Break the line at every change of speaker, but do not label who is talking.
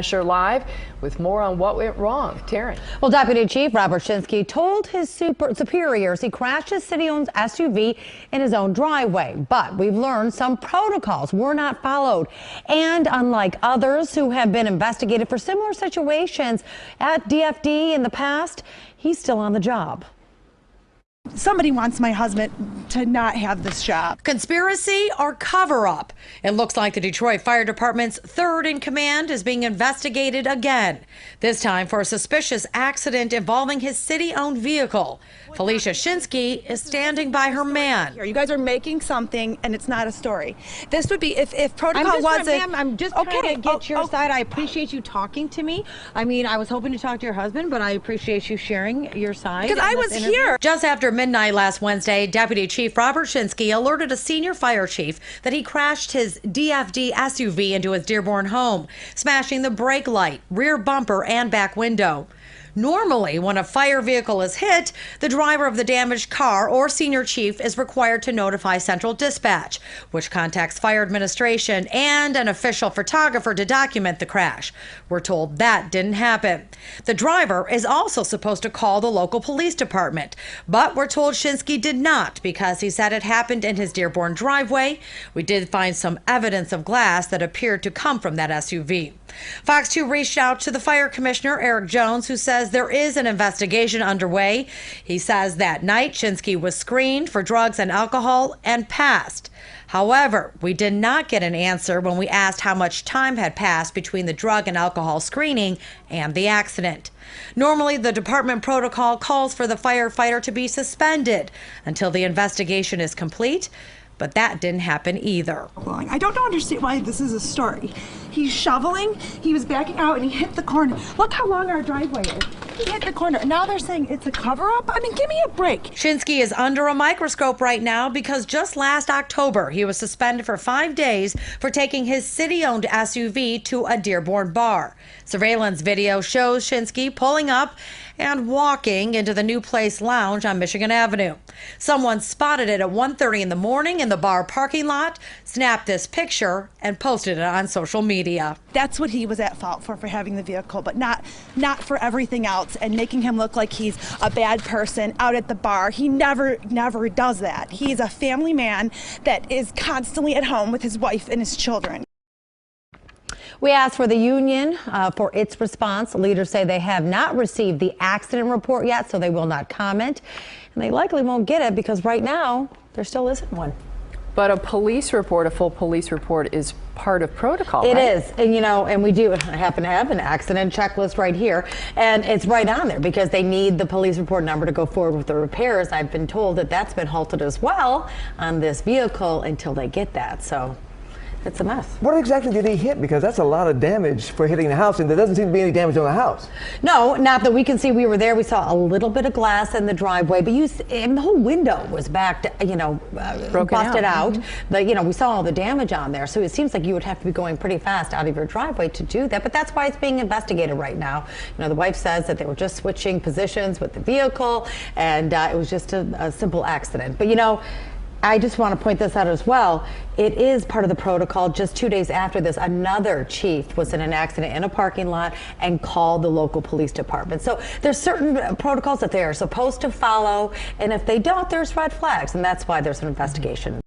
Live with more on what went wrong. Taryn.
Well, Deputy Chief Robert Shinske told his superiors he crashed his city-owned SUV in his own driveway. But we've learned some protocols were not followed. And unlike others who have been investigated for similar situations at DFD in the past, he's still on the job.
Somebody wants my husband to not have this job.
Conspiracy or cover-up? It looks like the Detroit Fire Department's third in command is being investigated again, this time for a suspicious accident involving his city-owned vehicle. Felicia Shinske is standing by her man.
You guys are making something, and it's not a story. This would be if protocol wasn't.
I'm just trying to get your side. I appreciate you talking to me. I mean, I was hoping to talk to your husband, but I appreciate you sharing your side.
Because I was here.
Just after midnight last Wednesday, Deputy Chief Robert Shinske alerted a senior fire chief that he crashed his DFD SUV into his Dearborn home, smashing the brake light, rear bumper, and back window. Normally, when a fire vehicle is hit, the driver of the damaged car or senior chief is required to notify Central Dispatch, which contacts fire administration and an official photographer to document the crash. We're told that didn't happen. The driver is also supposed to call the local police department, but we're told Shinske did not because he said it happened in his Dearborn driveway. We did find some evidence of glass that appeared to come from that SUV. Fox 2 reached out to the fire commissioner, Eric Jones, who says there is an investigation underway. He says that night Shinske was screened for drugs and alcohol and passed. However, we did not get an answer when we asked how much time had passed between the drug and alcohol screening and the accident. Normally, the department protocol calls for the firefighter to be suspended until the investigation is complete, but that didn't happen either.
I don't understand why this is a story. He's shoveling, he was backing out, and he hit the corner. Look how long our driveway is. He hit the corner. Now they're saying it's a cover-up? I mean, give me a break.
Shinske is under a microscope right now because just last October, he was suspended for 5 days for taking his city-owned SUV to a Dearborn bar. Surveillance video shows Shinske pulling up and walking into the New Place Lounge on Michigan Avenue. Someone spotted it at 1:30 in the morning in the bar parking lot, snapped this picture, and posted it on social media.
That's what he was at fault for having the vehicle, but not for everything else and making him look like he's a bad person out at the bar. He never does that. He's a family man that is constantly at home with his wife and his children.
We asked for the union for its response. Leaders say they have not received the accident report yet, so they will not comment. And they likely won't get it because right now there still isn't one.
But a police report, a full police report, is part of protocol,
It
right?
is, and you know, and we do happen to have an accident checklist right here, and it's right on there because they need the police report number to go forward with the repairs. I've been told that that's been halted as well on this vehicle until they get that, so it's a mess.
What exactly did he hit? Because that's a lot of damage for hitting the house, and there doesn't seem to be any damage on the house.
No, not that we can see. We were there. We saw a little bit of glass in the driveway, but and the whole window was backed, busted out. But, we saw all the damage on there. So it seems like you would have to be going pretty fast out of your driveway to do that. But that's why it's being investigated right now. The wife says that they were just switching positions with the vehicle, and it was just a simple accident. But, I just want to point this out as well. It is part of the protocol. Just 2 days after this, another chief was in an accident in a parking lot and called the local police department. So there's certain protocols that they are supposed to follow, and if they don't, there's red flags, and that's why there's an investigation